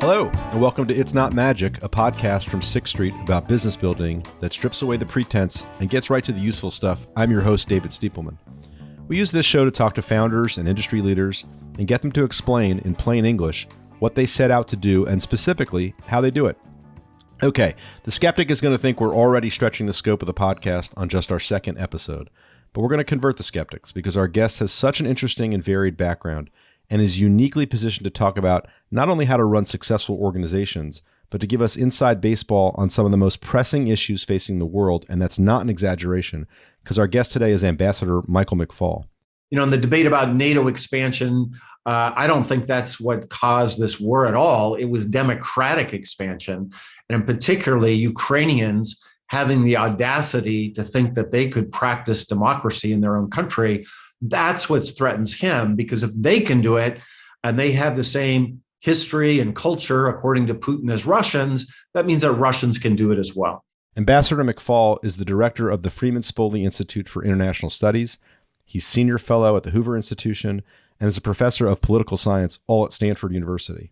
Hello, and welcome to It's Not Magic, a podcast from 6th Street about business building that strips away the pretense and gets right to the useful stuff. I'm your host, David Stiepelman. We use this show to talk to founders and industry leaders and get them to explain in plain English what they set out to do and specifically how they do it. Okay, the skeptic is going to think we're already stretching the scope of the podcast on just our second episode, but we're going to convert the skeptics because our guest has such an interesting and varied background and is uniquely positioned to talk about not only how to run successful organizations, but to give us inside baseball on some of the most pressing issues facing the world. And that's not an exaggeration, because our guest today is Ambassador Michael McFaul. You know, in the debate about NATO expansion, I don't think that's what caused this war at all. It was democratic expansion, and particularly Ukrainians having the audacity to think that they could practice democracy in their own country. That's what threatens him, because if they can do it and they have the same history and culture, according to Putin, as Russians, that means that Russians can do it as well. Ambassador McFaul is the director of the Freeman Spogli Institute for International Studies. He's senior fellow at the Hoover Institution and is a professor of political science, all at Stanford University.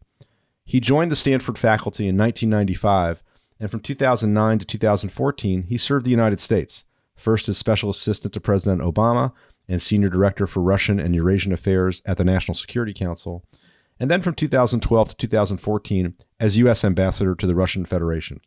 He joined the Stanford faculty in 1995, and from 2009 to 2014, he served the United States, first as special assistant to President Obama and senior director for Russia and Eurasian Affairs at the National Security Council, and then from 2012 to 2014 as U.S. ambassador to the Russian Federation.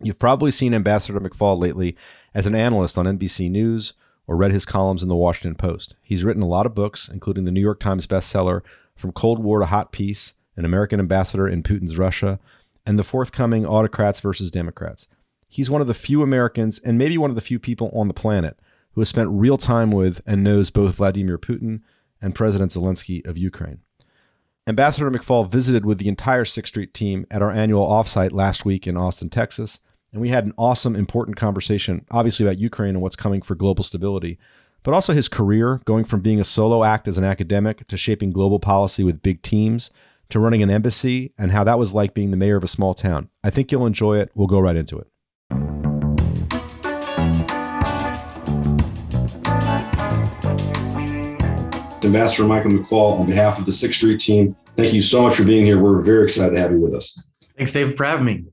You've probably seen Ambassador McFaul lately as an analyst on NBC News or read his columns in the Washington Post. He's written a lot of books, including the New York Times bestseller From Cold War to Hot Peace, An American Ambassador in Putin's Russia, and the forthcoming Autocrats versus Democrats. He's one of the few Americans, and maybe one of the few people on the planet, who has spent real time with and knows both Vladimir Putin and President Zelensky of Ukraine. Ambassador McFaul visited with the entire 6th Street team at our annual offsite last week in Austin, Texas, and we had an awesome, important conversation, obviously about Ukraine and what's coming for global stability, but also his career, going from being a solo act as an academic to shaping global policy with big teams, to running an embassy, and how that was like being the mayor of a small town. I think you'll enjoy it. We'll go right into it. Ambassador Michael McFaul, on behalf of the 6th Street team, thank you so much for being here. We're very excited to have you with us. Thanks, David, for having me.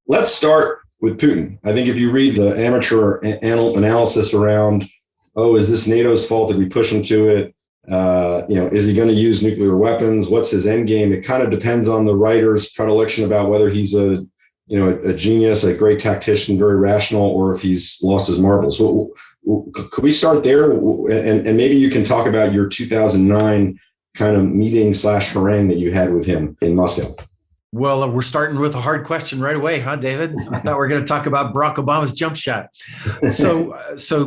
Let's start with Putin. I think if you read the amateur analysis around, is this NATO's fault that we push him to it? Is he going to use nuclear weapons? What's his end game? It kind of depends on the writer's predilection about whether he's a genius, a great tactician, very rational, or if he's lost his marbles. Could we start there? And maybe you can talk about your 2009 kind of meeting / harangue that you had with him in Moscow. Well, we're starting with a hard question right away, huh, David? I thought we were going to talk about Barack Obama's jump shot. So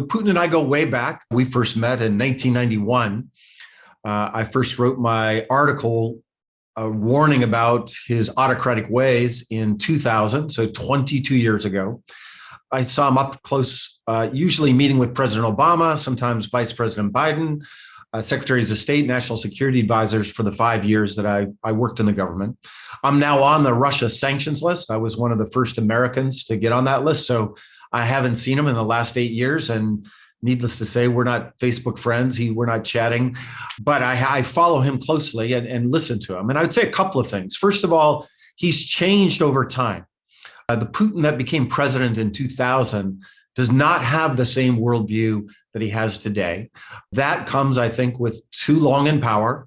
Putin and I go way back. We first met in 1991. I first wrote my article warning about his autocratic ways in 2000, so 22 years ago. I saw him up close, usually meeting with President Obama, sometimes Vice President Biden, Secretaries of State, National Security Advisors for the 5 years that I worked in the government. I'm now on the Russia sanctions list. I was one of the first Americans to get on that list, so I haven't seen him in the last 8 years, and needless to say, we're not Facebook friends. We're not chatting, but I follow him closely and listen to him. And I would say a couple of things. First of all, he's changed over time. The Putin that became president in 2000 does not have the same worldview that he has today. That comes, I think, with too long in power.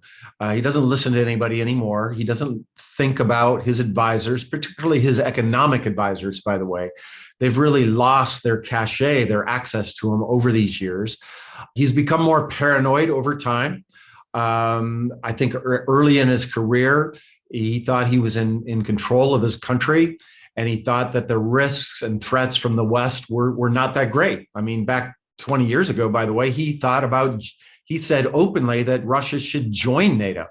He doesn't listen to anybody anymore. He doesn't think about his advisors, particularly his economic advisors, by the way. They've really lost their cachet, their access to him over these years. He's become more paranoid over time. I think early in his career, he thought he was in control of his country. And he thought that the risks and threats from the West were not that great. I mean, back 20 years ago, by the way, he said openly that Russia should join NATO.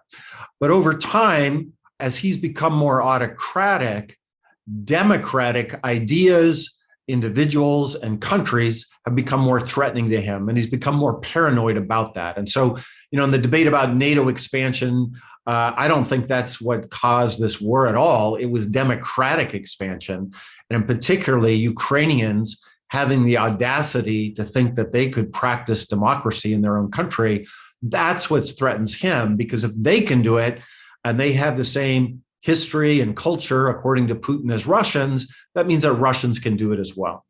But over time, as he's become more autocratic, democratic ideas, individuals, and countries have become more threatening to him. And he's become more paranoid about that. And so, in the debate about NATO expansion, I don't think that's what caused this war at all. It was democratic expansion, and particularly Ukrainians having the audacity to think that they could practice democracy in their own country. That's what threatens him, because if they can do it and they have the same history and culture, according to Putin, as Russians, that means that Russians can do it as well.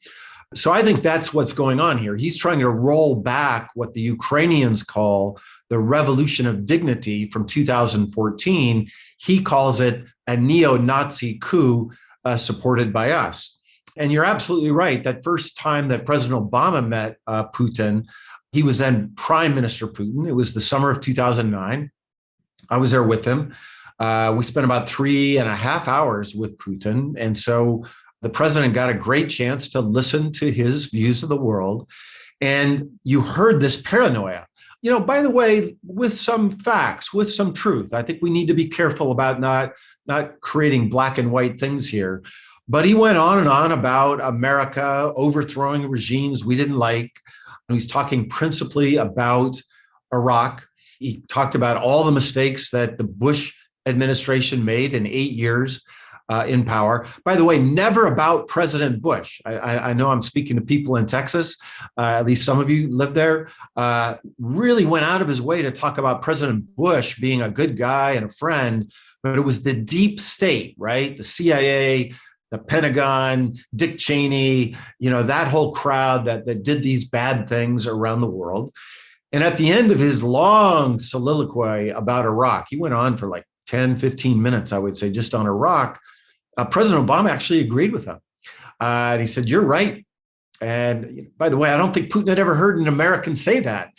So I think that's what's going on here. He's trying to roll back what the Ukrainians call the revolution of dignity from 2014. He calls it a neo-Nazi coup supported by us. And you're absolutely right. That first time that President Obama met Putin, he was then Prime Minister Putin. It was the summer of 2009. I was there with him. We spent about 3.5 hours with Putin. And so the president got a great chance to listen to his views of the world. And you heard this paranoia. You know, by the way, with some facts, with some truth. I think we need to be careful about not creating black and white things here. But he went on and on about America overthrowing regimes we didn't like. He's talking principally about Iraq. He talked about all the mistakes that the Bush administration made in 8 years in power. By the way, never about President Bush. I know I'm speaking to people in Texas, at least some of you live there, really went out of his way to talk about President Bush being a good guy and a friend, but it was the deep state, right? The CIA, the Pentagon, Dick Cheney, that whole crowd that did these bad things around the world. And at the end of his long soliloquy about Iraq, he went on for like 10, 15 minutes, I would say, just on Iraq. President Obama actually agreed with him. And he said, "You're right." And by the way, I don't think Putin had ever heard an American say that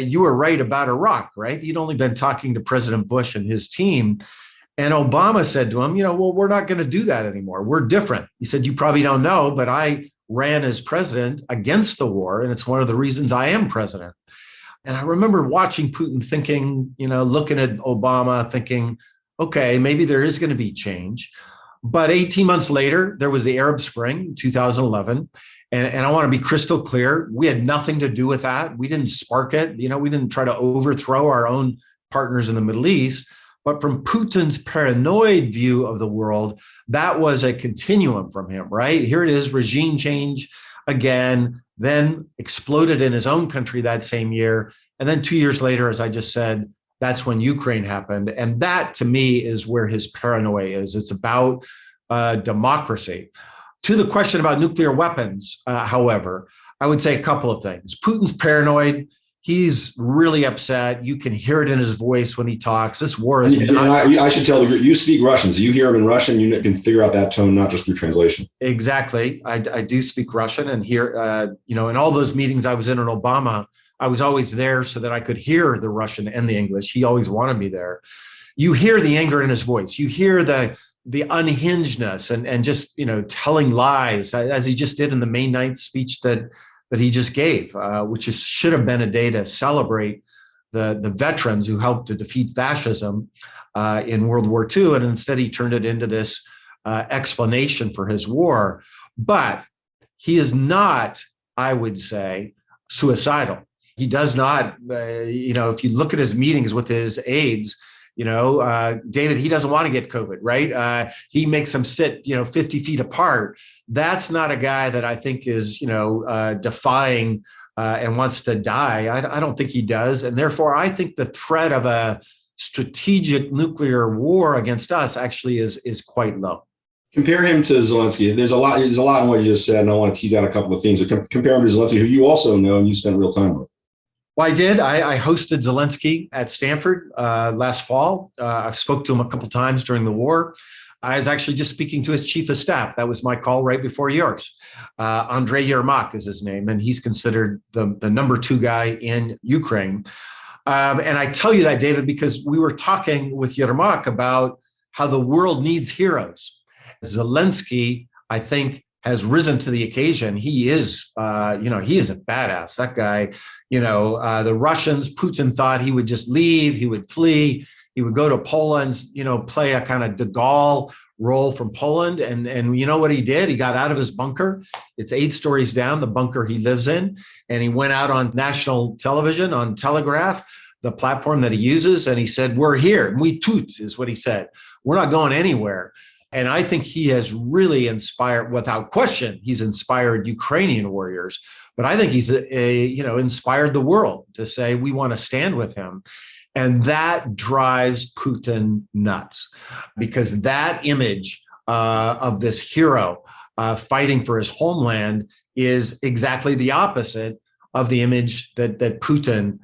you were right about Iraq, right? He'd only been talking to President Bush and his team. And Obama said to him, well, we're not going to do that anymore. We're different. He said, "You probably don't know, but I ran as president against the war. And it's one of the reasons I am president." And I remember watching Putin thinking, looking at Obama thinking, okay, maybe there is going to be change. But 18 months later, there was the Arab Spring, 2011. And I want to be crystal clear. We had nothing to do with that. We didn't spark it. We didn't try to overthrow our own partners in the Middle East. But from Putin's paranoid view of the world, that was a continuum from him, right? Here it is, regime change again, then exploded in his own country that same year. And then 2 years later, as I just said, that's when Ukraine happened. And that, to me, is where his paranoia is. It's about democracy. To the question about nuclear weapons, however, I would say a couple of things. Putin's paranoid. He's really upset. You can hear it in his voice when he talks. This war is I should tell you speak Russian. So you hear him in Russian, you can figure out that tone, not just through translation. Exactly. I do speak Russian, and here, in all those meetings I was in Obama, I was always there so that I could hear the Russian and the English. He always wanted me there. You hear the anger in his voice. You hear the unhingedness and just, telling lies, as he just did in the May 9th speech that he just gave, which should have been a day to celebrate the veterans who helped to defeat fascism in World War II. And instead, he turned it into this explanation for his war. But he is not, I would say, suicidal. He does not, if you look at his meetings with his aides, David, he doesn't want to get COVID, right? He makes them sit, 50 feet apart. That's not a guy that I think is, defying and wants to die. I don't think he does. And therefore, I think the threat of a strategic nuclear war against us actually is quite low. Compare him to Zelensky. There's a lot in what you just said, and I want to tease out a couple of themes. Compare him to Zelensky, who you also know and you spent real time with. Well, I did. I hosted Zelensky at Stanford last fall. I spoke to him a couple of times during the war. I was actually just speaking to his chief of staff. That was my call right before yours. Andrei Yermak is his name, and he's considered the number 2 guy in Ukraine. And I tell you that, David, because we were talking with Yermak about how the world needs heroes. Zelensky, I think, has risen to the occasion. He is, he is a badass. That guy, the Russians, Putin thought he would just leave, he would flee, he would go to Poland, play a kind of de Gaulle role from Poland. And you know what he did? He got out of his bunker. It's 8 stories down, the bunker he lives in. And he went out on national television, on Telegraph, the platform that he uses. And he said, "We're here. We tut," is what he said. "We're not going anywhere." And I think he has really inspired, without question, he's inspired Ukrainian warriors. But I think he's, inspired the world to say, we want to stand with him. And that drives Putin nuts, because that image of this hero fighting for his homeland is exactly the opposite of the image that Putin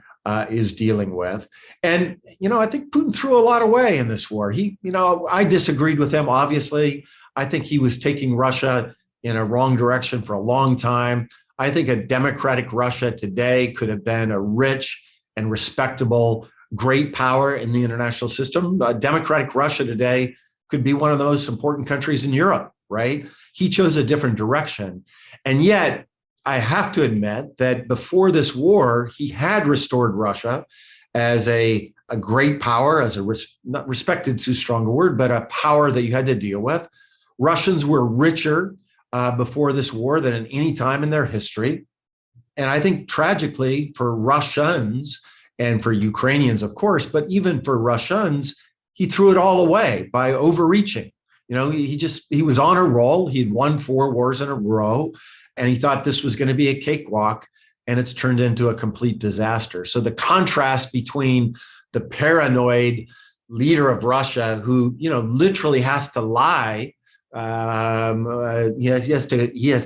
is dealing with. And, I think Putin threw a lot away in this war. I disagreed with him, obviously. I think he was taking Russia in a wrong direction for a long time. I think a democratic Russia today could have been a rich and respectable, great power in the international system. Democratic Russia today could be one of the most important countries in Europe, right? He chose a different direction. And yet, I have to admit that before this war, he had restored Russia as a great power, as not respected, too strong a word, but a power that you had to deal with. Russians were richer before this war than at any time in their history. And I think tragically for Russians and for Ukrainians, of course, but even for Russians, he threw it all away by overreaching. He was on a roll. He'd won 4 wars in a row, and he thought this was going to be a cakewalk, and it's turned into a complete disaster. So the contrast between the paranoid leader of Russia, who literally has to lie, he has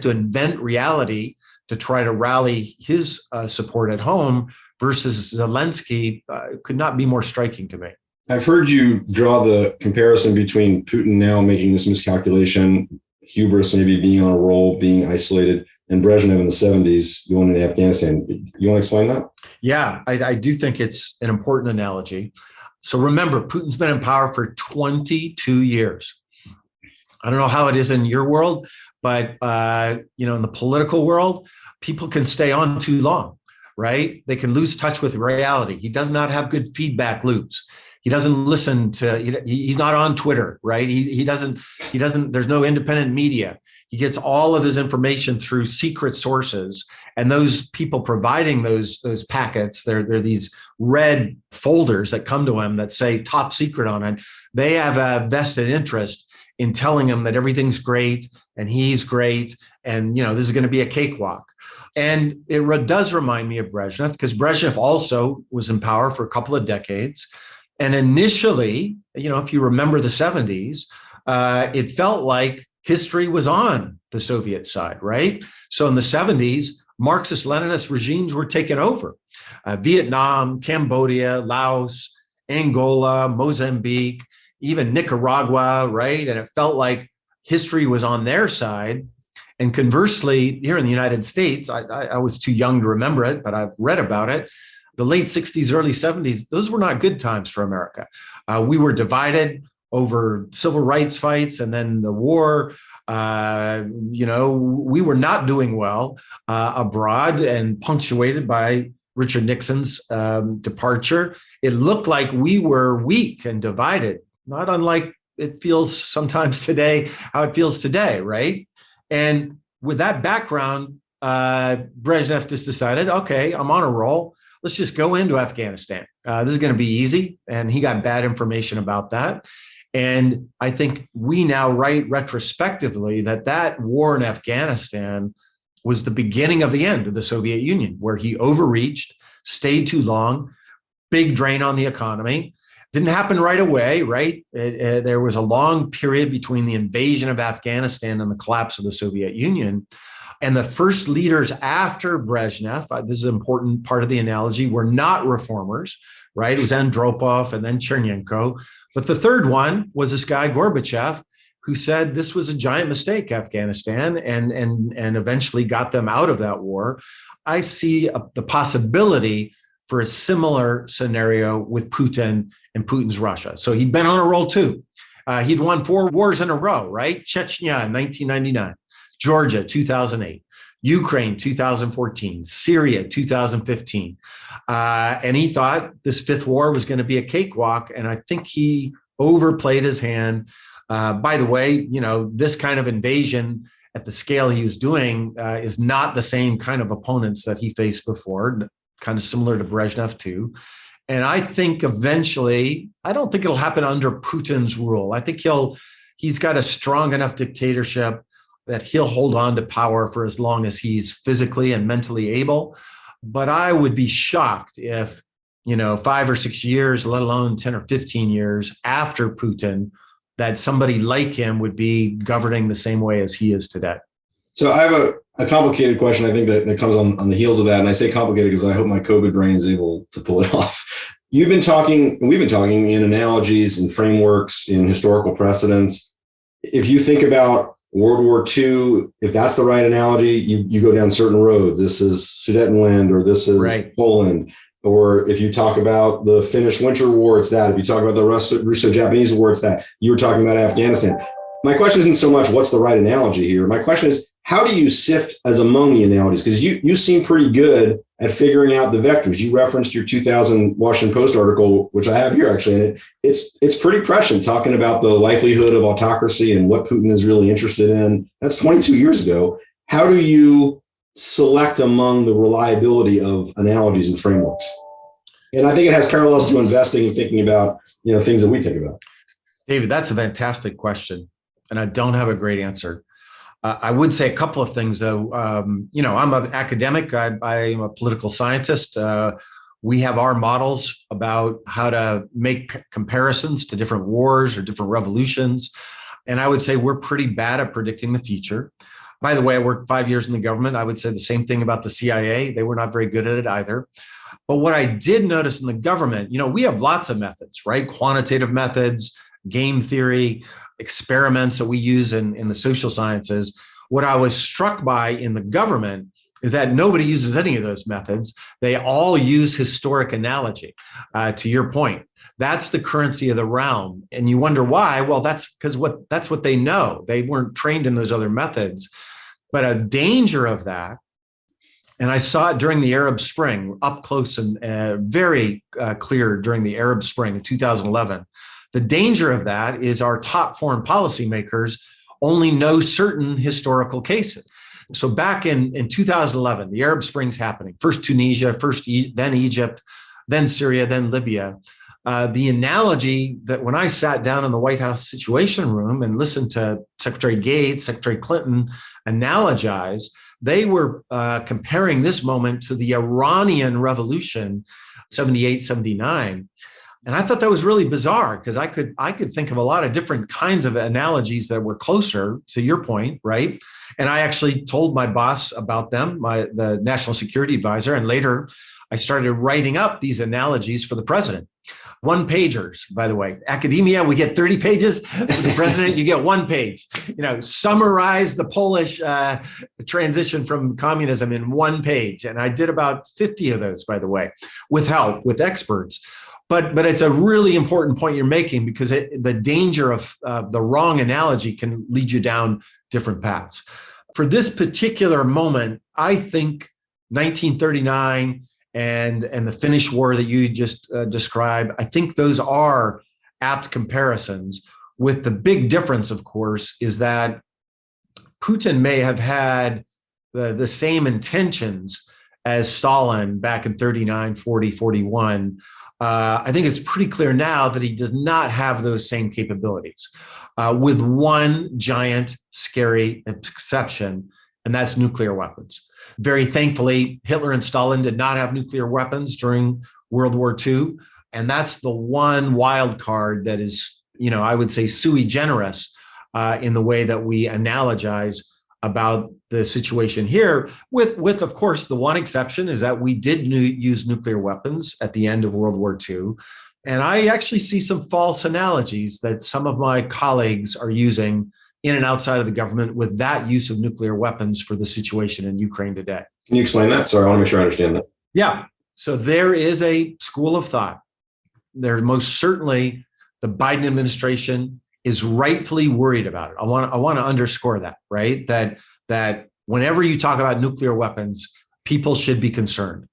to invent reality to try to rally his support at home, versus Zelensky, could not be more striking to me. I've heard you draw the comparison between Putin now making this miscalculation, hubris maybe being on a roll, being isolated, and Brezhnev in the 70s going into Afghanistan. You want to explain that? Yeah, I do think it's an important analogy. So remember, Putin's been in power for 22 years. I don't know how it is in your world, but in the political world, people can stay on too long, right? They can lose touch with reality. He does not have good feedback loops. He doesn't listen to, he's not on Twitter, right? He doesn't, there's no independent media. He gets all of his information through secret sources. And those people providing those packets, they're these red folders that come to him that say top secret on it. They have a vested interest in telling him that everything's great and he's great. And, this is going to be a cakewalk. And it does remind me of Brezhnev, because Brezhnev also was in power for a couple of decades. And initially, if you remember the 70s, it felt like history was on the Soviet side, right? So in the 70s, Marxist-Leninist regimes were taken over. Vietnam, Cambodia, Laos, Angola, Mozambique, even Nicaragua, right? And it felt like history was on their side. And conversely, here in the United States, I was too young to remember it, but I've read about it. The late 60s, early 70s, those were not good times for America. We were divided over civil rights fights and then the war. We were not doing well abroad, and punctuated by Richard Nixon's departure. It looked like we were weak and divided, not unlike it feels sometimes today, how it feels today, right? And with that background, Brezhnev just decided, okay, I'm on a roll. Let's just go into Afghanistan. This is going to be easy. And he got bad information about that. And I think we now write retrospectively that war in Afghanistan was the beginning of the end of the Soviet Union, where he overreached, stayed too long, big drain on the economy. Didn't happen right away, right? There was a long period between the invasion of Afghanistan and the collapse of the Soviet Union. And the first leaders after Brezhnev, this is an important part of the analogy, were not reformers, right? It was Andropov and then Chernenko. But the third one was this guy, Gorbachev, who said this was a giant mistake, Afghanistan, and eventually got them out of that war. I see the possibility for a similar scenario with Putin and Putin's Russia. So he'd been on a roll too. He'd won 4 wars in a row, right? Chechnya in 1999. Georgia, 2008, Ukraine, 2014, Syria, 2015. And he thought this 5th war was going to be a cakewalk. And I think he overplayed his hand. By the way, this kind of invasion at the scale he was doing is not the same kind of opponents that he faced before, kind of similar to Brezhnev too. And I think eventually, I don't think it'll happen under Putin's rule. I think he's got a strong enough dictatorship that he'll hold on to power for as long as he's physically and mentally able. But I would be shocked if 5 or 6 years, let alone 10 or 15 years after Putin, that somebody like him would be governing the same way as he is today. So I have a complicated question, I think, that comes on the heels of that. And I say complicated because I hope my COVID brain is able to pull it off. You've been talking, and we've been talking in analogies and frameworks, in historical precedents. If you think about World War II, if that's the right analogy, you go down certain roads. This is Sudetenland, or this is right. Poland. Or if you talk about the Finnish Winter War, it's that. If you talk about the Russo-Japanese War, it's that. You were talking about Afghanistan. My question isn't so much what's the right analogy here. My question is, how do you sift as among the analogies? Because you seem pretty good at figuring out the vectors. You referenced your 2000 Washington Post article, which I have here actually, and it's pretty prescient, talking about the likelihood of autocracy and what Putin is really interested in. That's 22 years ago. How do you select among the reliability of analogies and frameworks? And I think it has parallels to investing and thinking about things that we think about. David, that's a fantastic question, and I don't have a great answer. I would say a couple of things, though. I'm an academic. I'm a political scientist. We have our models about how to make comparisons to different wars or different revolutions. And I would say we're pretty bad at predicting the future. By the way, I worked 5 years in the government. I would say the same thing about the CIA. They were not very good at it either. But what I did notice in the government, we have lots of methods, right? Quantitative methods, game theory, experiments that we use in the social sciences. What I was struck by in the government is that nobody uses any of those methods. They all use historic analogy. To your point, that's the currency of the realm. And you wonder why? Well, that's because that's what they know. They weren't trained in those other methods. But a danger of that, and I saw it during the Arab Spring, up close and very clear during the Arab Spring in 2011. The danger of that is our top foreign policymakers only know certain historical cases. So back in 2011, the Arab Spring's happening. First Tunisia, then Egypt, then Syria, then Libya. The analogy that when I sat down in the White House Situation Room and listened to Secretary Gates, Secretary Clinton analogize, they were comparing this moment to the Iranian Revolution, 78, 79. And I thought that was really bizarre because I could think of a lot of different kinds of analogies that were closer to your point, right? And I actually told my boss about them, the national security advisor, and later I started writing up these analogies for the president. One pagers, by the way. Academia, we get 30 pages. For the president, you get 1 page. Summarize the Polish transition from communism in 1 page. And I did about 50 of those, by the way, with help, with experts. But it's a really important point you're making because the danger of the wrong analogy can lead you down different paths. For this particular moment, I think 1939 and the Finnish War that you just described, I think those are apt comparisons. With the big difference, of course, is that Putin may have had the same intentions as Stalin back in 39, 40, 41. I think it's pretty clear now that he does not have those same capabilities, with one giant, scary exception, and that's nuclear weapons. Very thankfully, Hitler and Stalin did not have nuclear weapons during World War II, and that's the one wild card that is, I would say sui generis in the way that we analogize about the situation here, with of course, the one exception is that we did use nuclear weapons at the end of World War II. And I actually see some false analogies that some of my colleagues are using in and outside of the government with that use of nuclear weapons for the situation in Ukraine today. Can you explain that? Sorry, I want to make sure I understand that. Yeah. So there is a school of thought. There most certainly the Biden administration is rightfully worried about it. I want to underscore that, right? That whenever you talk about nuclear weapons, people should be concerned.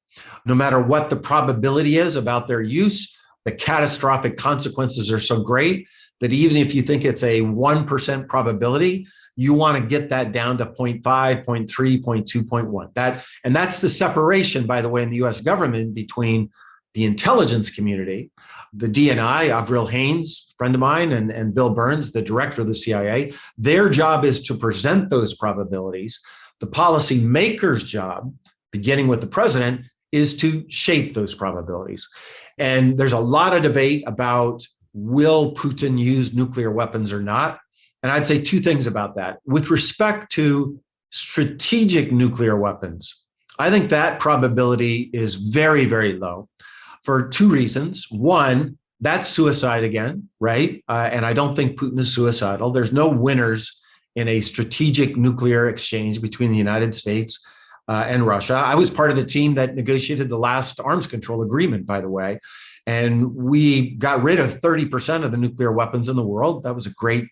No matter what the probability is about their use, the catastrophic consequences are so great that even if you think it's a 1% probability, you want to get that down to 0.5, 0.3, 0.2, 0.1. And that's the separation, by the way, in the US government between the intelligence community, the DNI, Avril Haines, friend of mine, and Bill Burns, the director of the CIA. Their job is to present those probabilities. The policy maker's job, beginning with the president, is to shape those probabilities. And there's a lot of debate about will Putin use nuclear weapons or not? And I'd say two things about that. With respect to strategic nuclear weapons, I think that probability is very, very low for two reasons. One, that's suicide again, right? And I don't think Putin is suicidal. There's no winners in a strategic nuclear exchange between the United States and Russia. I was part of the team that negotiated the last arms control agreement, by the way, and we got rid of 30% of the nuclear weapons in the world. That was a great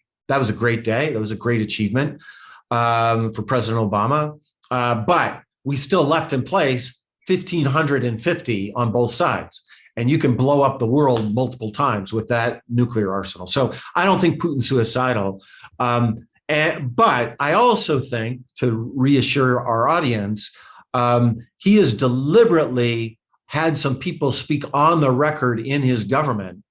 day. That was a great achievement for President Obama. But we still left in place 1,550 on both sides. And you can blow up the world multiple times with that nuclear arsenal. So I don't think Putin's suicidal. But I also think, to reassure our audience, he has deliberately had some people speak on the record in his government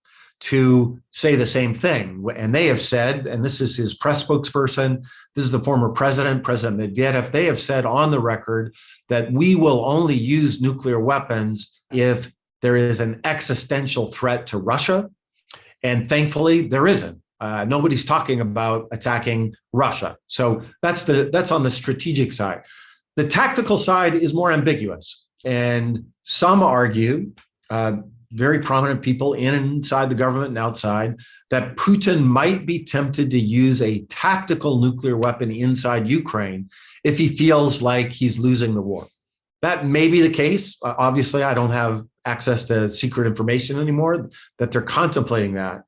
to say the same thing. And they have said, and this is his press spokesperson, this is the former president, President Medvedev, they have said on the record that we will only use nuclear weapons if there is an existential threat to Russia. And thankfully, there isn't. Nobody's talking about attacking Russia. So that's on the strategic side. The tactical side is more ambiguous. And some argue, very prominent people inside the government and outside, that Putin might be tempted to use a tactical nuclear weapon inside Ukraine if he feels like he's losing the war. That may be the case. Obviously, I don't have access to secret information anymore, that they're contemplating that.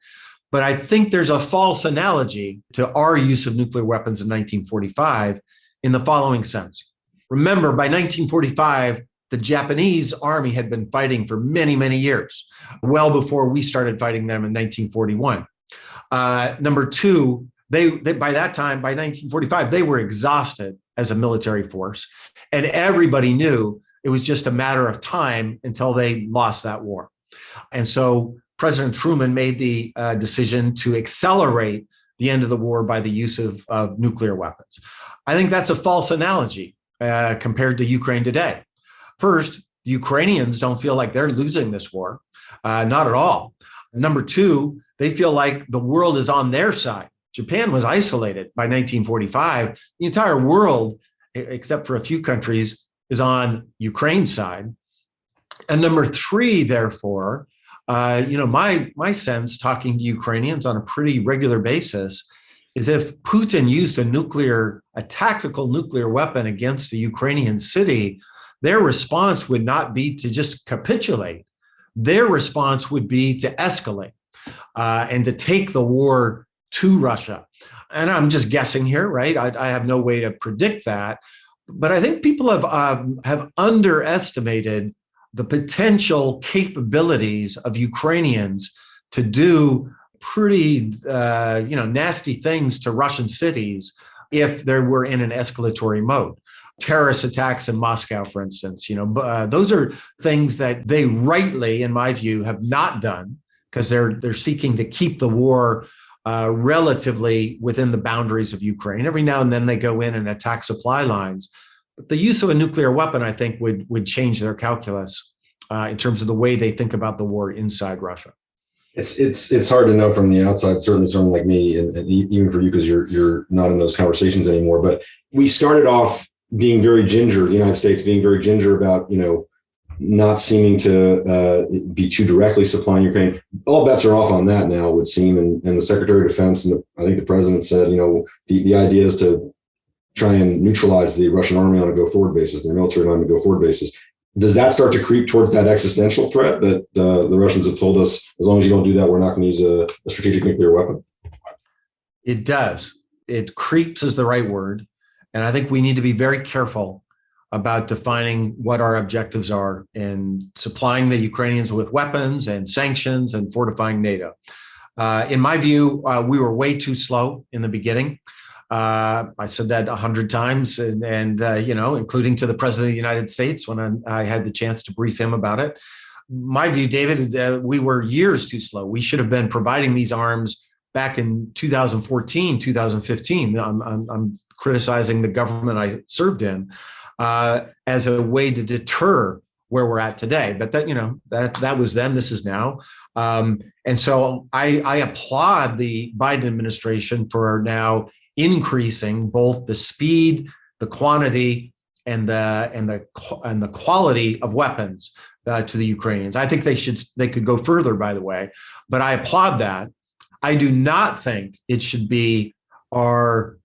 But I think there's a false analogy to our use of nuclear weapons in 1945 in the following sense. Remember, by 1945, the Japanese army had been fighting for many, many years, well before we started fighting them in 1941. Number two, they by that time, by 1945, they were exhausted as a military force. And everybody knew it was just a matter of time until they lost that war. And so President Truman made the decision to accelerate the end of the war by the use of nuclear weapons. I think that's a false analogy compared to Ukraine today. First, the Ukrainians don't feel like they're losing this war, not at all. Number two, they feel like the world is on their side. Japan was isolated by 1945. The entire world, except for a few countries, is on Ukraine's side. And number three, therefore, my sense, talking to Ukrainians on a pretty regular basis, is if Putin used a tactical nuclear weapon against a Ukrainian city, their response would not be to just capitulate. Their response would be to escalate and to take the war to Russia. And I'm just guessing here, right? I have no way to predict that. But I think people have underestimated the potential capabilities of Ukrainians to do pretty, nasty things to Russian cities if they were in an escalatory mode. Terrorist attacks in Moscow, for instance, those are things that they rightly, in my view, have not done because they're seeking to keep the war relatively within the boundaries of Ukraine. Every now and then they go in and attack supply lines. But the use of a nuclear weapon, I think, would change their calculus in terms of the way they think about the war inside Russia. It's hard to know from the outside, certainly someone like me, and even for you because you're not in those conversations anymore. But we started off being very ginger, the United States being very ginger about, not seeming to be too directly supplying Ukraine. All bets are off on that now, it would seem. And the Secretary of Defense and I think the President said, the idea is to try and neutralize the Russian army on a go-forward basis, their military on a go-forward basis. Does that start to creep towards that existential threat that the Russians have told us, as long as you don't do that, we're not going to use a strategic nuclear weapon? It does. It creeps is the right word. And I think we need to be very careful about defining what our objectives are in supplying the Ukrainians with weapons and sanctions and fortifying NATO. In my view, we were way too slow in the beginning. I said that 100 times, and including to the President of the United States when I had the chance to brief him about it. My view, David, we were years too slow. We should have been providing these arms back in 2014, 2015. I'm criticizing the government I served in as a way to deter where we're at today. But that was then, this is now. And so I applaud the Biden administration for now increasing both the speed, the quantity, and the quality of weapons to the Ukrainians. I think they could go further, by the way, but I applaud that. I do not think it should be our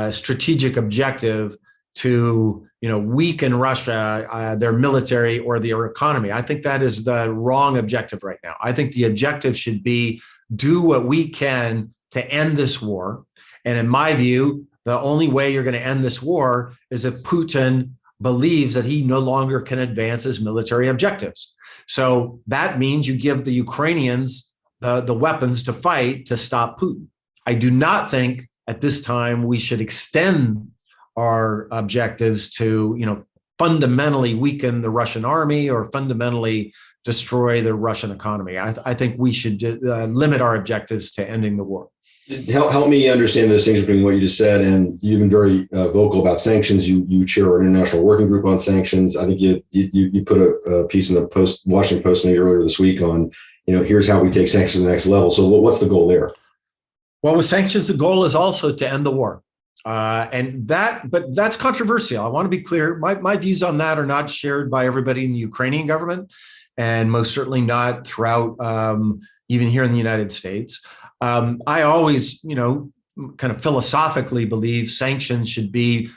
strategic objective to weaken Russia, their military or their economy. I think that is the wrong objective right now. I think the objective should be do what we can to end this war. And in my view, the only way you're going to end this war is if Putin believes that he no longer can advance his military objectives. So that means you give the Ukrainians the weapons to fight to stop Putin. I do not think at this time we should extend our objectives to, fundamentally weaken the Russian army or fundamentally destroy the Russian economy. I think we should limit our objectives to ending the war. Help me understand those things between what you just said, and you've been very vocal about sanctions. You chair our international working group on sanctions. I think you put a piece in the Washington Post maybe earlier this week on, here's how we take sanctions to the next level. So what's the goal there? Well, with sanctions, the goal is also to end the war. But that's controversial. I want to be clear. My views on that are not shared by everybody in the Ukrainian government, and most certainly not throughout, even here in the United States. I always, kind of philosophically believe sanctions should be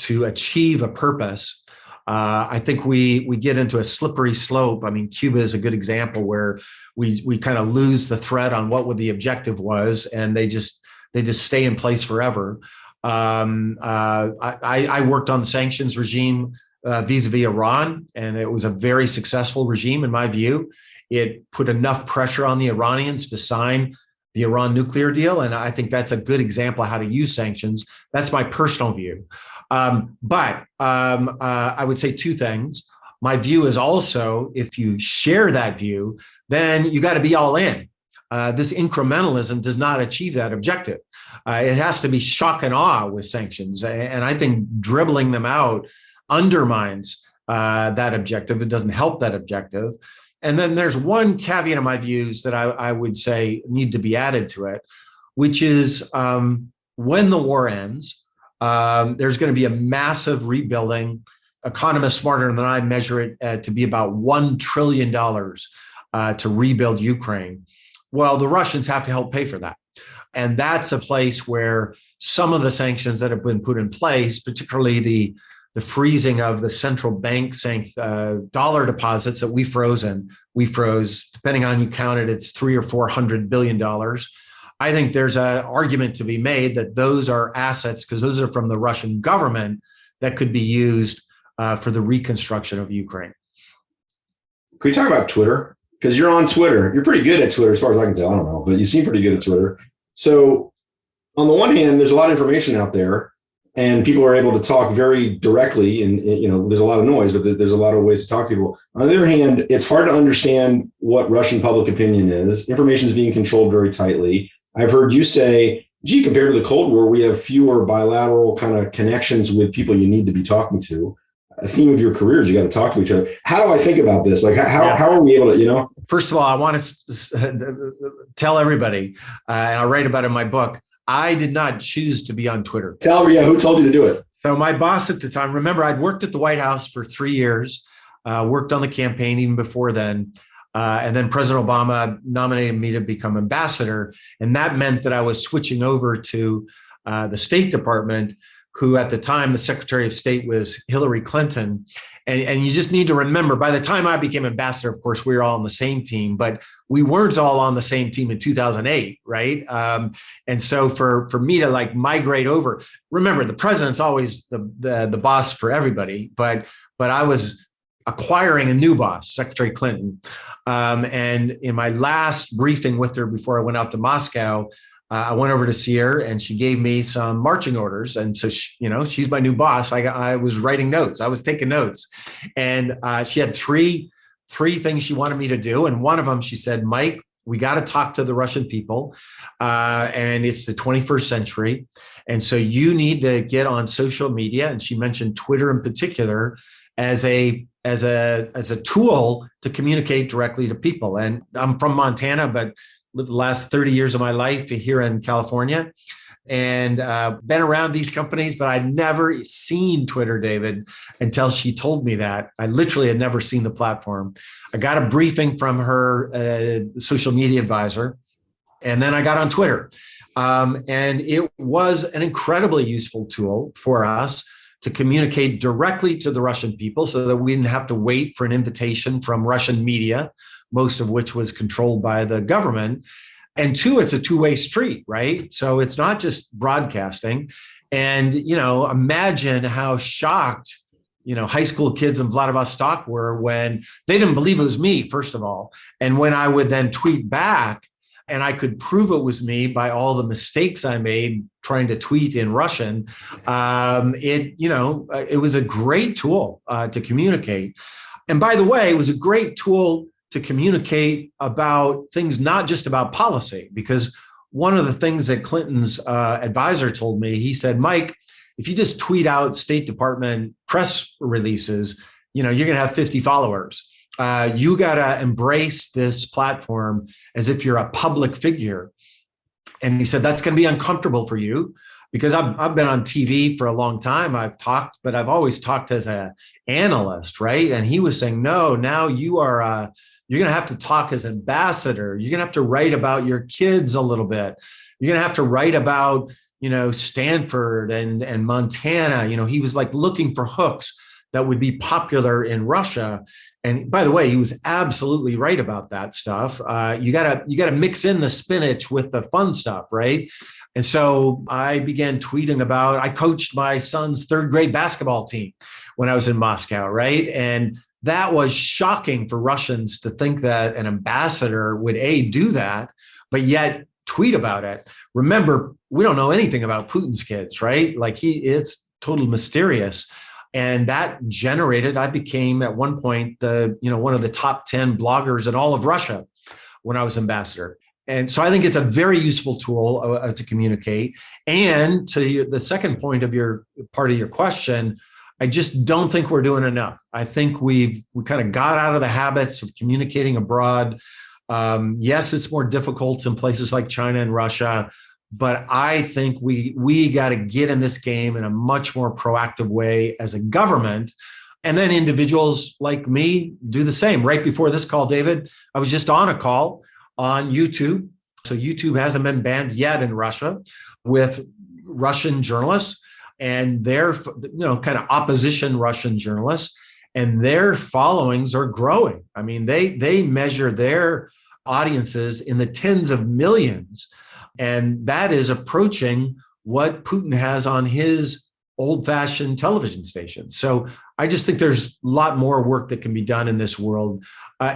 to achieve a purpose. I think we get into a slippery slope. I mean, Cuba is a good example where we kind of lose the thread on what the objective was, and they just stay in place forever. I worked on the sanctions regime vis-a-vis Iran, and it was a very successful regime in my view. It put enough pressure on the Iranians to sign the Iran nuclear deal, and I think that's a good example of how to use sanctions. That's my personal view. But I would say two things. My view is also, if you share that view, then you got to be all in. This incrementalism does not achieve that objective. It has to be shock and awe with sanctions. And I think dribbling them out undermines that objective. It doesn't help that objective. And then there's one caveat in my views that I would say need to be added to it, which is when the war ends, there's going to be a massive rebuilding. Economists smarter than I measure it to be about $1 trillion to rebuild Ukraine. Well, the Russians have to help pay for that. And that's a place where some of the sanctions that have been put in place, particularly the freezing of the central bank dollar deposits that we froze, depending on you count it, it's $300 or $400 billion. I think there's an argument to be made that those are assets, because those are from the Russian government, that could be used for the reconstruction of Ukraine. Could you talk about Twitter? Because you're on Twitter. You're pretty good at Twitter, as far as I can tell. I don't know, but you seem pretty good at Twitter. So on the one hand, there's a lot of information out there, and people are able to talk very directly, and there's a lot of noise, but there's a lot of ways to talk to people. On the other hand, it's hard to understand what Russian public opinion is. Information is being controlled very tightly. I've heard you say, gee, compared to the Cold War, we have fewer bilateral kind of connections with people you need to be talking to. A theme of your career is you got to talk to each other. How do I think about this? Like, how are we able to, First of all, I want to tell everybody, and I write about it in my book, I did not choose to be on Twitter. Tell me, who told you to do it? So my boss at the time, remember, I'd worked at the White House for 3 years, worked on the campaign even before then. And then President Obama nominated me to become ambassador. And that meant that I was switching over to the State Department, who at the time, the Secretary of State was Hillary Clinton. And you just need to remember, by the time I became ambassador, of course, we were all on the same team, but we weren't all on the same team in 2008, right? And so for me to migrate over, remember, the president's always the boss for everybody, but I was acquiring a new boss, Secretary Clinton. And in my last briefing with her before I went out to Moscow, I went over to see her, and she gave me some marching orders. And so, she's my new boss. I was writing notes. I was taking notes. And she had three things she wanted me to do. And one of them, she said, Mike, we got to talk to the Russian people. And it's the 21st century. And so you need to get on social media. And she mentioned Twitter in particular, as a tool to communicate directly to people. And I'm from Montana, but lived the last 30 years of my life here in California, and been around these companies, but I'd never seen Twitter, David, until she told me that. I literally had never seen the platform. I got a briefing from her social media advisor, and then I got on Twitter. And it was an incredibly useful tool for us to communicate directly to the Russian people so that we didn't have to wait for an invitation from Russian media, most of which was controlled by the government. And two, it's a two-way street, right? So it's not just broadcasting. And, imagine how shocked, high school kids in Vladivostok were when they didn't believe it was me, first of all. And when I would then tweet back, and I could prove it was me by all the mistakes I made trying to tweet in Russian. It was a great tool to communicate. And by the way, it was a great tool to communicate about things, not just about policy, because one of the things that Clinton's advisor told me, he said, Mike, if you just tweet out State Department press releases, you're going to have 50 followers. You got to embrace this platform as if you're a public figure. And he said, that's going to be uncomfortable for you because I've been on TV for a long time. I've talked, but I've always talked as an analyst, right? And he was saying, no, now you're going to have to talk as ambassador. You're going to have to write about your kids a little bit. You're going to have to write about, Stanford and Montana. He was like looking for hooks that would be popular in Russia. And by the way, he was absolutely right about that stuff. You gotta mix in the spinach with the fun stuff, right? And so I began tweeting about, I coached my son's third grade basketball team when I was in Moscow, right? And that was shocking for Russians to think that an ambassador would do that, but yet tweet about it. Remember, we don't know anything about Putin's kids, right? Like it's totally mysterious. And that generated, I became at one point one of the top 10 bloggers in all of Russia when I was ambassador. And so I think it's a very useful tool to communicate. And to the second point of part of your question, I just don't think we're doing enough. I think we kind of got out of the habits of communicating abroad. Yes, it's more difficult in places like China and Russia, but I think we got to get in this game in a much more proactive way as a government. And then individuals like me do the same. Right before this call, David, I was just on a call on YouTube. So YouTube hasn't been banned yet in Russia with Russian journalists, and they're kind of opposition Russian journalists, and their followings are growing. I mean, they measure their audiences in the tens of millions. And that is approaching what Putin has on his old-fashioned television station. So I just think there's a lot more work that can be done in this world,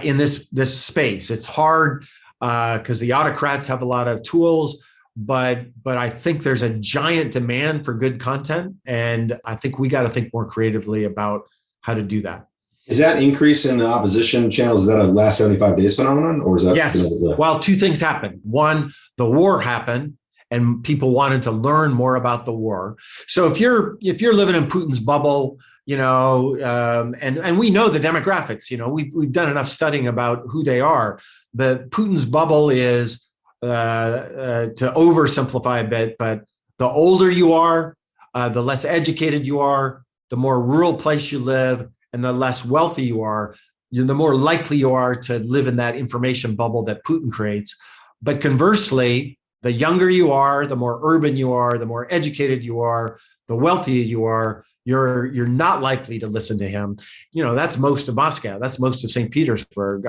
in this space. It's hard because the autocrats have a lot of tools, but I think there's a giant demand for good content, and I think we got to think more creatively about how to do that. Is that increase in the opposition channels, is that a last 75 days phenomenon, or is that? Yes. Well, two things happened. One, the war happened and people wanted to learn more about the war. So if you're living in Putin's bubble, and we know the demographics, we've done enough studying about who they are. The Putin's bubble is, to oversimplify a bit, but the older you are, the less educated you are, the more rural place you live, and the less wealthy you are, the more likely you are to live in that information bubble that Putin creates. But conversely, the younger you are, the more urban you are, the more educated you are, the wealthier you are, you're not likely to listen to him. That's most of Moscow. That's most of St. Petersburg.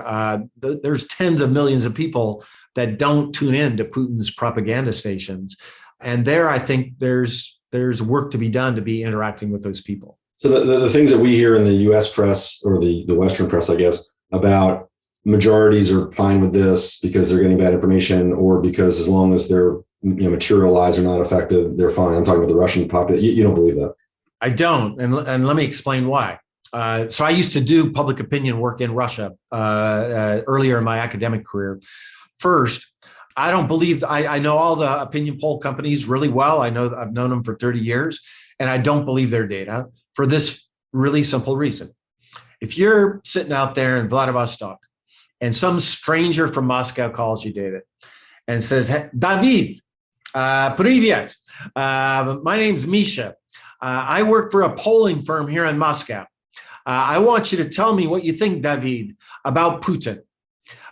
There's tens of millions of people that don't tune in to Putin's propaganda stations. And there, I think there's work to be done to be interacting with those people. So the things that we hear in the U.S. press, or the Western press, I guess, about majorities are fine with this because they're getting bad information, or because as long as their material lies are not affected, they're fine. I'm talking about the Russian population. You don't believe that? I don't, and let me explain why. So I used to do public opinion work in Russia earlier in my academic career. First, I don't believe, I know all the opinion poll companies really well. I've known them for 30 years, and I don't believe their data for this really simple reason. If you're sitting out there in Vladivostok and some stranger from Moscow calls you, David, and says, hey, David, привет, my name's Misha. I work for a polling firm here in Moscow. I want you to tell me what you think, David, about Putin.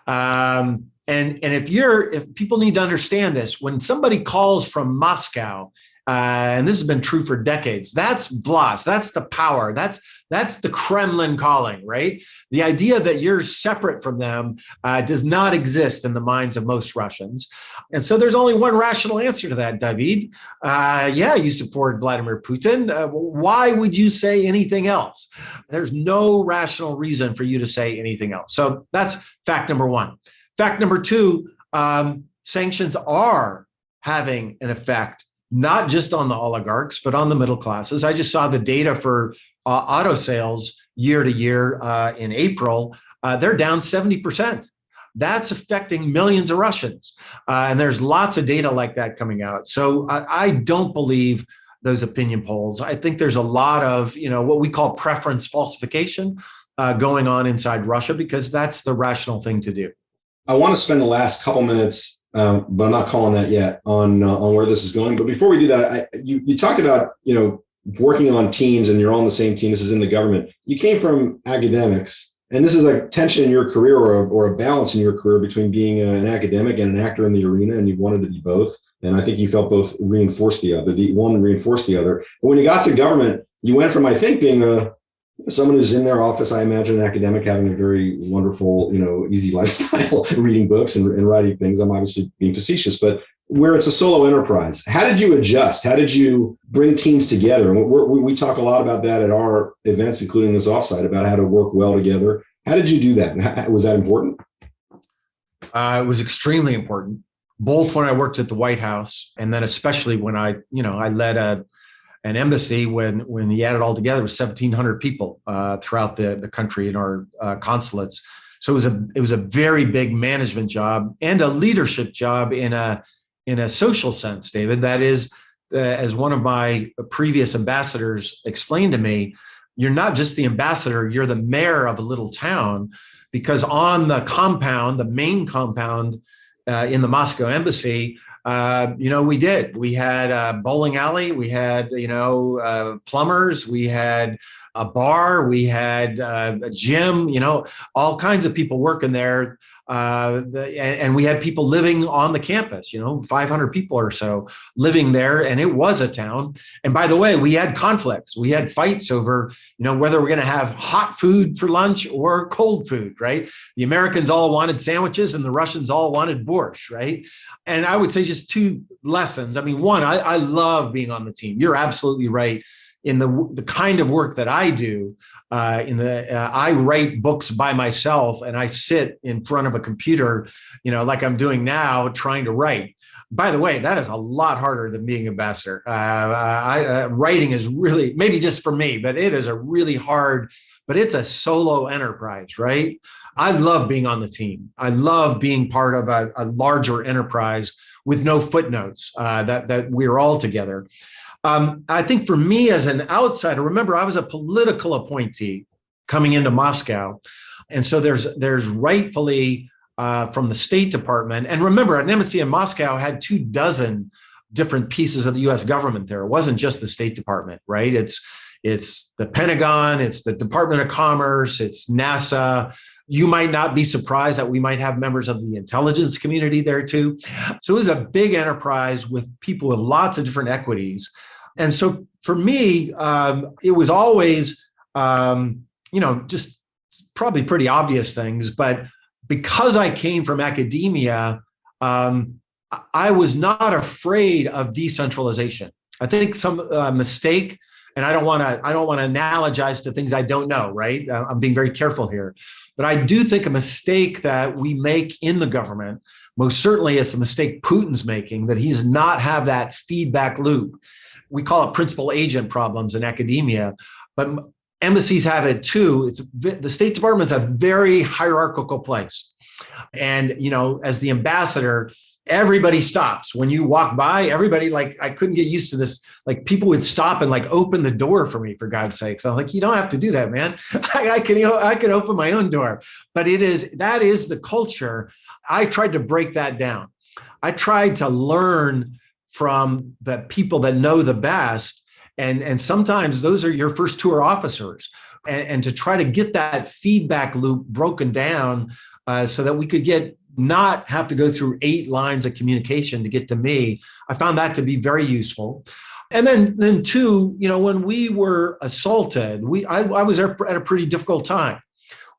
And if people need to understand this, when somebody calls from Moscow, and this has been true for decades, that's Vlas, that's the power, that's the Kremlin calling, right? The idea that you're separate from them does not exist in the minds of most Russians. And so there's only one rational answer to that, David. Yeah, you support Vladimir Putin. Why would you say anything else? There's no rational reason for you to say anything else. So that's fact number one. Fact number two, sanctions are having an effect, not just on the oligarchs, but on the middle classes. I just saw the data for auto sales year to year in April. They're down 70%. That's affecting millions of Russians. And there's lots of data like that coming out. So I don't believe those opinion polls. I think there's a lot of, what we call preference falsification going on inside Russia, because that's the rational thing to do. I want to spend the last couple minutes, but I'm not calling that yet, on where this is going. But before we do that, you talked about working on teams, and you're all on the same team. This is in the government. You came from academics, and this is a tension in your career, or a balance in your career between being an academic and an actor in the arena, and you wanted to be both. And I think you felt both reinforced the other. The one reinforced the other. But when you got to government, you went from, I think, being someone who's in their office, I imagine an academic having a very wonderful, easy lifestyle, reading books and writing things. I'm obviously being facetious, but where it's a solo enterprise. How did you adjust? How did you bring teams together? And we talk a lot about that at our events, including this offsite, about how to work well together. How did you do that? Was that important? It was extremely important, both when I worked at the White House, and then especially when I led an embassy when you add it all together, it was 1,700 people throughout the country in our consulates. So it was a very big management job and a leadership job in a social sense, David. That is, as one of my previous ambassadors explained to me, you're not just the ambassador, you're the mayor of a little town, because on the compound, the main compound in the Moscow embassy, we had a bowling alley, we had, plumbers, we had a bar, we had a gym, all kinds of people working there. And we had people living on the campus, 500 people or so living there, and it was a town. And by the way, we had conflicts. We had fights over, whether we're going to have hot food for lunch or cold food, right? The Americans all wanted sandwiches and the Russians all wanted borscht, right? And I would say just two lessons. I mean, one, I love being on the team. You're absolutely right. In the kind of work that I do, I write books by myself, and I sit in front of a computer, like I'm doing now, trying to write. By the way, that is a lot harder than being ambassador. Writing is really, maybe just for me, but it is a really hard, but it's a solo enterprise, right? I love being on the team. I love being part of a larger enterprise with no footnotes, that we're all together. I think for me as an outsider, remember, I was a political appointee coming into Moscow. And so there's rightfully from the State Department. And remember, an embassy in Moscow had 24 different pieces of the U.S. government there. It wasn't just the State Department, right? It's the Pentagon, it's the Department of Commerce, it's NASA. You might not be surprised that we might have members of the intelligence community there too. So it was a big enterprise with people with lots of different equities. And so for me, it was always, just probably pretty obvious things. But because I came from academia, I was not afraid of decentralization. I think some mistake, and I don't want to analogize to things I don't know, right? I'm being very careful here. But I do think a mistake that we make in the government, most certainly it's a mistake Putin's making, that he does not have that feedback loop. We call it principal agent problems in academia, but embassies have it too. The State Department's a very hierarchical place. And, as the ambassador, everybody stops when you walk by. Everybody, like, I couldn't get used to this. Like, people would stop and like open the door for me, for God's sakes. I'm like, you don't have to do that, man. I can open my own door. But that is the culture. I tried to break that down. I tried to learn from the people that know the best. And sometimes those are your first tour officers. And to try to get that feedback loop broken down so that we could not have to go through 8 lines of communication to get to me. I found that to be very useful. And then two, when we were assaulted, I was at a pretty difficult time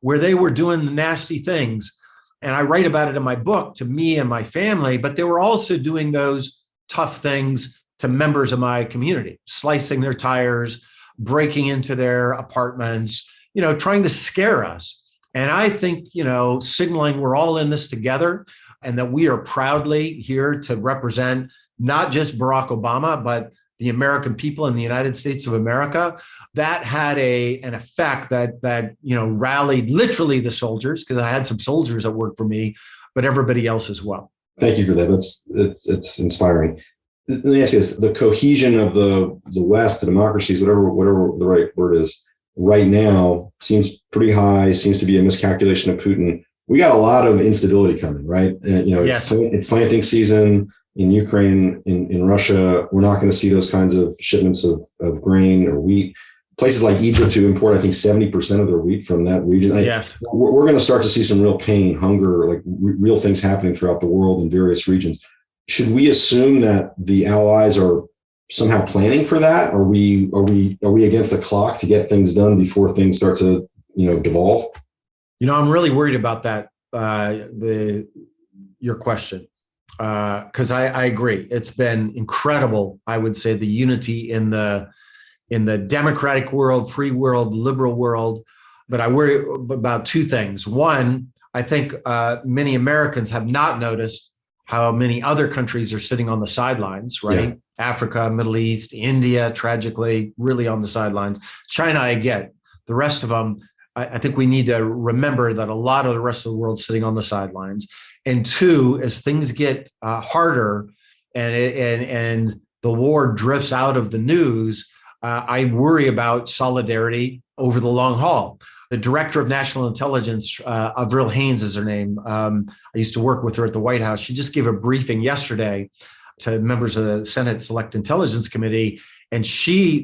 where they were doing the nasty things. And I write about it in my book to me and my family, but they were also doing those tough things to members of my community, slicing their tires, breaking into their apartments, trying to scare us. And I think, signaling we're all in this together and that we are proudly here to represent not just Barack Obama, but the American people in the United States of America, that had an effect that rallied literally the soldiers, because I had some soldiers that worked for me, but everybody else as well. Thank you for that. It's inspiring. Let me ask you this: the cohesion of the West, the democracies, whatever the right word is, right now seems pretty high. Seems to be a miscalculation of Putin. We got a lot of instability coming, right? Yes. It's planting season in Ukraine, in Russia. We're not going to see those kinds of shipments of grain or wheat. Places like Egypt who import, I think, 70% of their wheat from that region. Yes. We're going to start to see some real pain, hunger, like real things happening throughout the world in various regions. Should we assume that the allies are somehow planning for that? Are we against the clock to get things done before things start to devolve? I'm really worried about that. Your question, because I agree. It's been incredible. I would say the unity in the democratic world, free world, liberal world. But I worry about 2 things. One, I think many Americans have not noticed how many other countries are sitting on the sidelines, right? Yeah. Africa, Middle East, India, tragically, really on the sidelines. China, I get. The rest of them, I think we need to remember that a lot of the rest of the world's sitting on the sidelines. And 2, as things get harder and the war drifts out of the news, I worry about solidarity over the long haul. The director of national intelligence, Avril Haines is her name. I used to work with her at the White House. She just gave a briefing yesterday to members of the Senate Select Intelligence Committee. And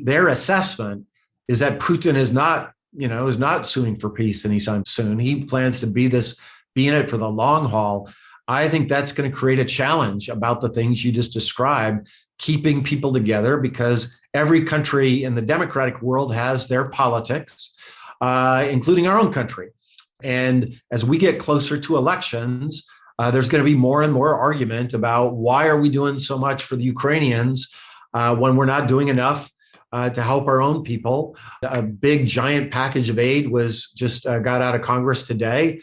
their assessment is that Putin is not suing for peace anytime soon. He plans to be in it for the long haul. I think that's going to create a challenge about the things you just described, keeping people together, because every country in the democratic world has their politics, including our own country. And as we get closer to elections, there's going to be more and more argument about why are we doing so much for the Ukrainians when we're not doing enough to help our own people. A big giant package of aid was just got out of Congress today.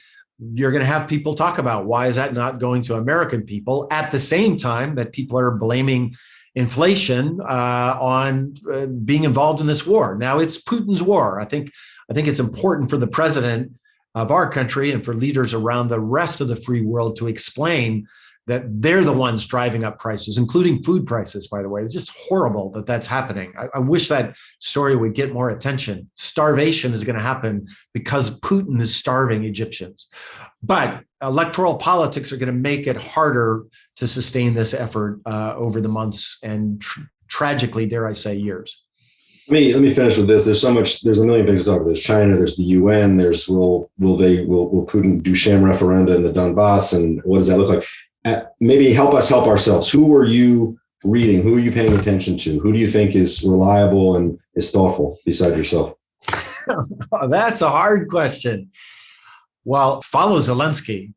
You're going to have people talk about why is that not going to American people at the same time that people are blaming inflation on being involved in this war. Now it's Putin's war. I think it's important for the president of our country and for leaders around the rest of the free world to explain that they're the ones driving up prices, including food prices, by the way. It's just horrible that that's happening. I wish that story would get more attention. Starvation is going to happen because Putin is starving Egyptians. But electoral politics are going to make it harder to sustain this effort over the months and tragically, dare I say, years. Let me finish with this. There's a million things to talk about. There's China, there's the UN, there's will Putin do sham referenda in the Donbass, and what does that look like? Maybe help us help ourselves. Who are you reading? Who are you paying attention to? Who do you think is reliable and is thoughtful besides yourself? That's a hard question. Well, follow Zelensky.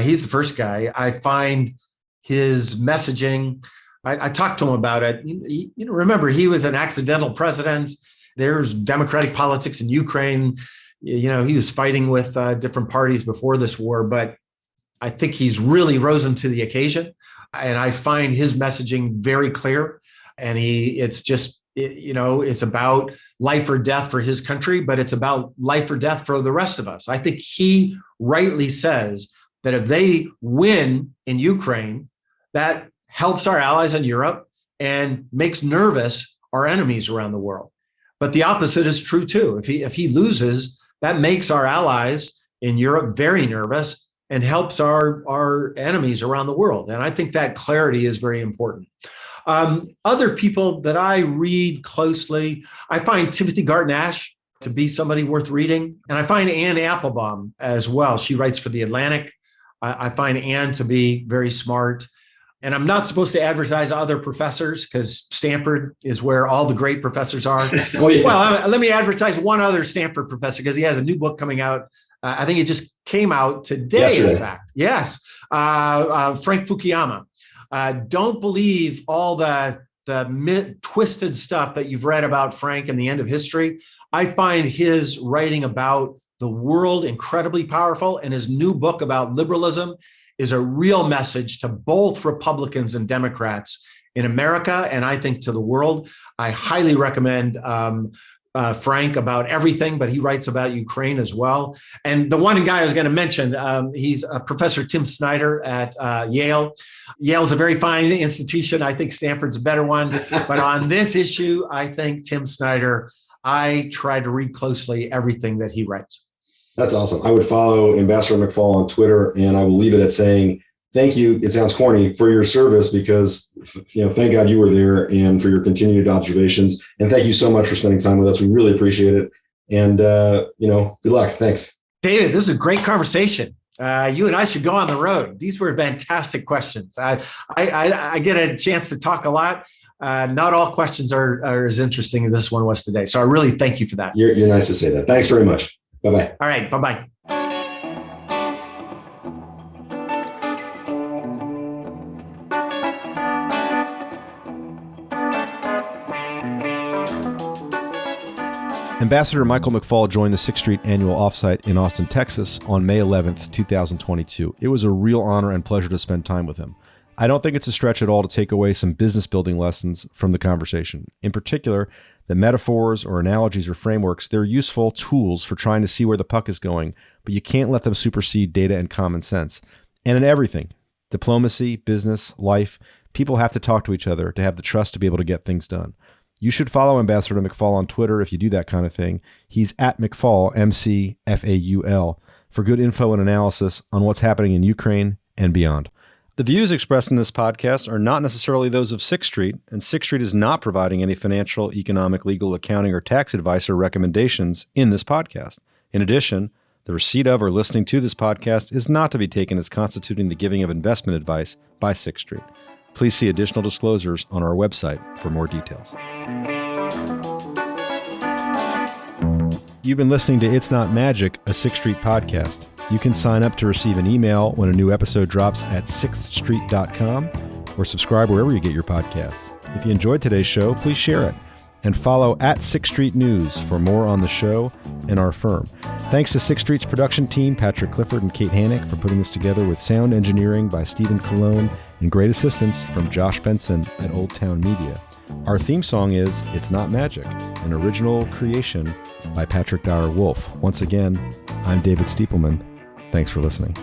He's the first guy. I find his messaging. I talked to him about it. Remember, he was an accidental president. There's democratic politics in Ukraine. He was fighting with different parties before this war, but I think he's really risen to the occasion. And I find his messaging very clear. And it's about life or death for his country, but it's about life or death for the rest of us. I think he rightly says that if they win in Ukraine, that helps our allies in Europe and makes nervous our enemies around the world. But the opposite is true too. If he loses, that makes our allies in Europe very nervous and helps our enemies around the world. And I think that clarity is very important. Other people that I read closely, I find Timothy Garton-Ash to be somebody worth reading. And I find Anne Applebaum as well. She writes for The Atlantic. I find Anne to be very smart. And I'm not supposed to advertise other professors because Stanford is where all the great professors are. Oh, yeah. Well, let me advertise one other Stanford professor because he has a new book coming out. I think it just came out today, Yesterday. in fact. Yes. Frank Fukuyama. Don't believe all the twisted stuff that you've read about Frank and the end of history. I find his writing about the world incredibly powerful, and his new book about liberalism is a real message to both Republicans and Democrats in America, and I think to the world. I highly recommend Frank about everything, but he writes about Ukraine as well. And the one guy I was going to mention, he's Professor Tim Snyder at Yale. Yale's a very fine institution. I think Stanford's a better one. But on this issue, I think Tim Snyder, I try to read closely everything that he writes. That's awesome. I would follow Ambassador McFaul on Twitter, and I will leave it at saying, thank you. It sounds corny, for your service, because, thank God you were there, and for your continued observations. And thank you so much for spending time with us. We really appreciate it. And, good luck. Thanks. David, this is a great conversation. You and I should go on the road. These were fantastic questions. I get a chance to talk a lot. Not all questions are as interesting as this one was today. So I really thank you for that. You're nice to say that. Thanks very much. Bye-bye. All right. Bye-bye. Ambassador Michael McFaul joined the 6th Street annual offsite in Austin, Texas on May 11th, 2022. It was a real honor and pleasure to spend time with him. I don't think it's a stretch at all to take away some business building lessons from the conversation. In particular, the metaphors or analogies or frameworks, they're useful tools for trying to see where the puck is going, but you can't let them supersede data and common sense. And in everything, diplomacy, business, life, people have to talk to each other to have the trust to be able to get things done. You should follow Ambassador McFaul on Twitter if you do that kind of thing. He's at McFaul, McFaul, for good info and analysis on what's happening in Ukraine and beyond. The views expressed in this podcast are not necessarily those of 6th Street, and 6th Street is not providing any financial, economic, legal, accounting, or tax advice or recommendations in this podcast. In addition, the receipt of or listening to this podcast is not to be taken as constituting the giving of investment advice by 6th Street. Please see additional disclosures on our website for more details. You've been listening to It's Not Magic, a 6th Street podcast. You can sign up to receive an email when a new episode drops at 6thstreet.com or subscribe wherever you get your podcasts. If you enjoyed today's show, please share it and follow at 6th Street News for more on the show and our firm. Thanks to 6th Street's production team, Patrick Clifford and Kate Hannick, for putting this together with sound engineering by Stephen Colon and great assistance from Josh Benson at Old Town Media. Our theme song is It's Not Magic, an original creation by Patrick Dyer Wolf. Once again, I'm David Stiepelman. Thanks for listening.